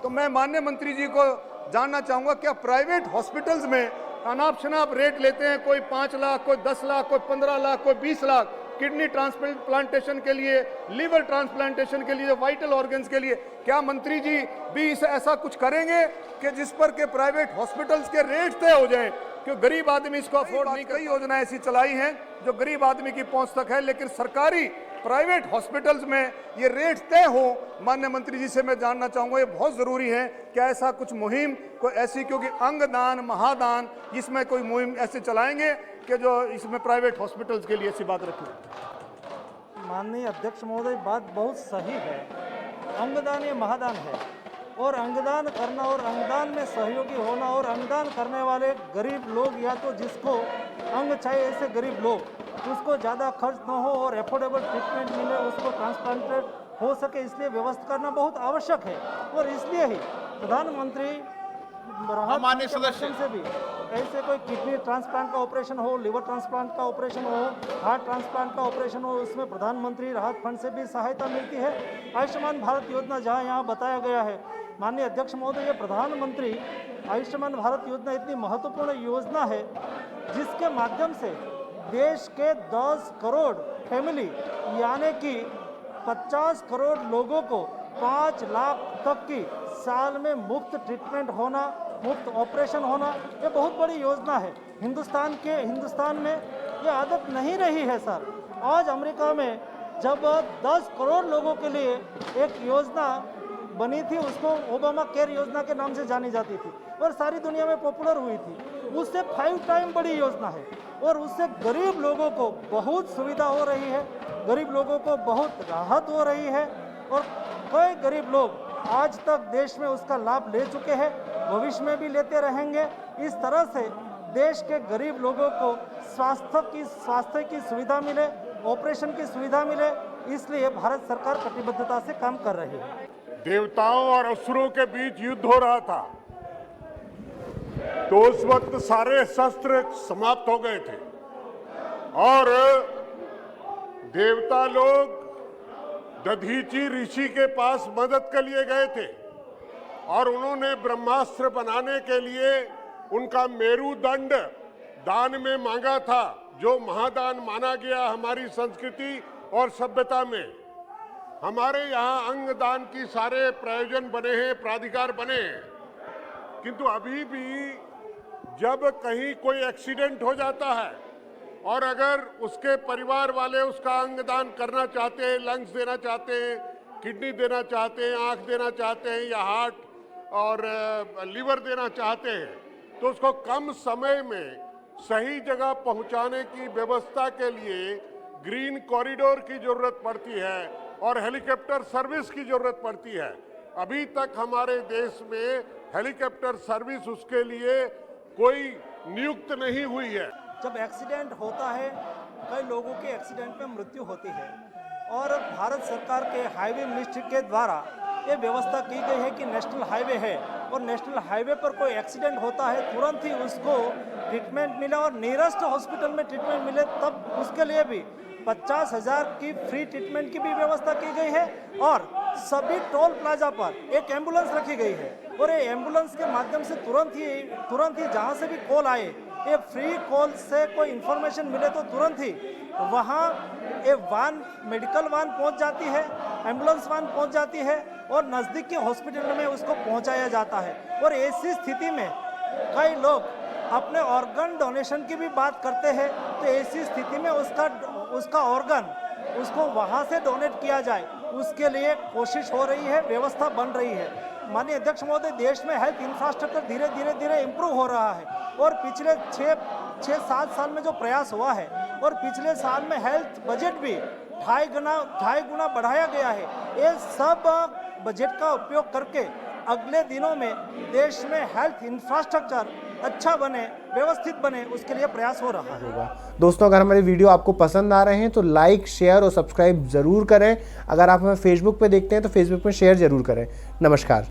तो मैं माननीय मंत्री जी को जानना चाहूँगा, क्या प्राइवेट हॉस्पिटल्स में अनाप शनाप रेट लेते हैं? कोई 5 लाख, कोई 10 लाख, कोई 15 लाख, कोई 20 लाख किडनी ट्रांसप्लांटेशन के लिए, लिवर ट्रांसप्लांटेशन के लिए, वाइटल ऑर्गन्स के लिए। क्या मंत्री जी भी इसे ऐसा कुछ करेंगे कि जिस पर के प्राइवेट हॉस्पिटल्स के रेट तय हो जाएं? क्योंकि गरीब आदमी इसको अफोर्ड नहीं। कई योजनाएं ऐसी चलाई हैं जो गरीब आदमी की पहुंच तक है, लेकिन सरकारी प्राइवेट हॉस्पिटल्स में ये रेट तय हो। माननीय मंत्री जी से मैं जानना चाहूँगा, ये बहुत ज़रूरी है। क्या ऐसा कुछ मुहिम कोई ऐसी, क्योंकि अंगदान महादान, इसमें कोई मुहिम ऐसे चलाएंगे कि जो इसमें प्राइवेट हॉस्पिटल्स के लिए ऐसी बात रखें? माननीय अध्यक्ष महोदय, बात बहुत सही है। अंगदान ये महादान है, और अंगदान करना और अंगदान में सहयोगी होना, और अंगदान करने वाले गरीब लोग, या तो जिसको अंग चाहिए ऐसे गरीब लोग, उसको ज़्यादा खर्च न हो और एफोर्डेबल ट्रीटमेंट मिले, उसको ट्रांसप्लांटेड हो सके, इसलिए व्यवस्था करना बहुत आवश्यक है। और इसलिए ही प्रधानमंत्री माननीय सदस्य से भी ऐसे कोई किडनी ट्रांसप्लांट का ऑपरेशन हो, लिवर ट्रांसप्लांट का ऑपरेशन हो, हार्ट ट्रांसप्लांट का ऑपरेशन हो, उसमें प्रधानमंत्री राहत फंड से भी सहायता मिलती है। आयुष्मान भारत योजना जहाँ यहाँ बताया गया है, माननीय अध्यक्ष महोदय, ये प्रधानमंत्री आयुष्मान भारत योजना इतनी महत्वपूर्ण योजना है जिसके माध्यम से देश के 10 करोड़ फैमिली यानी कि 50 करोड़ लोगों को 5 लाख तक की साल में मुफ्त ट्रीटमेंट होना, मुफ्त ऑपरेशन होना, ये बहुत बड़ी योजना है। हिंदुस्तान में ये आदत नहीं रही है सर। आज अमेरिका में जब 10 करोड़ लोगों के लिए एक योजना बनी थी, उसको ओबामा केयर योजना के नाम से जानी जाती थी और सारी दुनिया में पॉपुलर हुई थी। उससे 5 टाइम बड़ी योजना है और उससे गरीब लोगों को बहुत सुविधा हो रही है, गरीब लोगों को बहुत राहत हो रही है, और कई गरीब लोग आज तक देश में उसका लाभ ले चुके हैं, भविष्य में भी लेते रहेंगे। इस तरह से देश के गरीब लोगों को स्वास्थ्य की सुविधा मिले, ऑपरेशन की सुविधा मिले, इसलिए भारत सरकार कटिबद्धता से काम कर रही है। देवताओं और असुरों के बीच युद्ध हो रहा था, तो उस वक्त सारे शस्त्र समाप्त हो गए थे और देवता लोग दधीची ऋषि के पास मदद के लिए गए थे और उन्होंने ब्रह्मास्त्र बनाने के लिए उनका मेरुदंड दान में मांगा था, जो महादान माना गया हमारी संस्कृति और सभ्यता में। हमारे यहाँ अंगदान की सारे प्रयोजन बने हैं, प्राधिकार बने हैं, किंतु अभी भी जब कहीं कोई एक्सीडेंट हो जाता है और अगर उसके परिवार वाले उसका अंगदान करना चाहते हैं, लंग्स देना चाहते हैं, किडनी देना चाहते हैं, आंख देना चाहते हैं या हार्ट और लिवर देना चाहते हैं, तो उसको कम समय में सही जगह पहुंचाने की व्यवस्था के लिए ग्रीन कॉरिडोर की जरूरत पड़ती है और हेलीकॉप्टर सर्विस की जरूरत पड़ती है। अभी तक हमारे देश में हेलीकॉप्टर सर्विस उसके लिए कोई नियुक्त नहीं हुई है। जब एक्सीडेंट होता है, कई लोगों के एक्सीडेंट में मृत्यु होती है और भारत सरकार के हाईवे मिनिस्ट्री के द्वारा ये व्यवस्था की गई है कि नेशनल हाईवे है और नेशनल हाईवे पर कोई एक्सीडेंट होता है, तुरंत ही उसको ट्रीटमेंट मिले और नियरेस्ट हॉस्पिटल में ट्रीटमेंट मिले, तब उसके लिए भी 50,000 की फ्री ट्रीटमेंट की भी व्यवस्था की गई है। और सभी टोल प्लाजा पर एक एम्बुलेंस रखी गई है और ये एम्बुलेंस के माध्यम से तुरंत ही जहाँ से भी कॉल आए, ये फ्री कॉल से कोई इन्फॉर्मेशन मिले तो तुरंत ही वहाँ ये वान, मेडिकल वान पहुँच जाती है, एम्बुलेंस वान पहुँच जाती है और नज़दीक के हॉस्पिटल में उसको पहुँचाया जाता है। और ऐसी स्थिति में कई लोग अपने ऑर्गन डोनेशन की भी बात करते हैं, तो ऐसी स्थिति में उसका ऑर्गन उसको वहाँ से डोनेट किया जाए, उसके लिए कोशिश हो रही है, व्यवस्था बन रही है। माननीय अध्यक्ष महोदय, देश में हेल्थ इंफ्रास्ट्रक्चर धीरे धीरे इम्प्रूव हो रहा है और पिछले 6-7 साल में जो प्रयास हुआ है और पिछले साल में हेल्थ बजट भी 2.5 गुना बढ़ाया गया है। ये सब बजट का उपयोग करके अगले दिनों में देश में हेल्थ इंफ्रास्ट्रक्चर अच्छा बने, व्यवस्थित बने, उसके लिए प्रयास हो रहा है। दोस्तों, अगर हमारे वीडियो आपको पसंद आ रहे हैं तो लाइक, शेयर और सब्सक्राइब जरूर करें। अगर आप हमें फेसबुक पे देखते हैं तो फेसबुक पे शेयर जरूर करें। नमस्कार।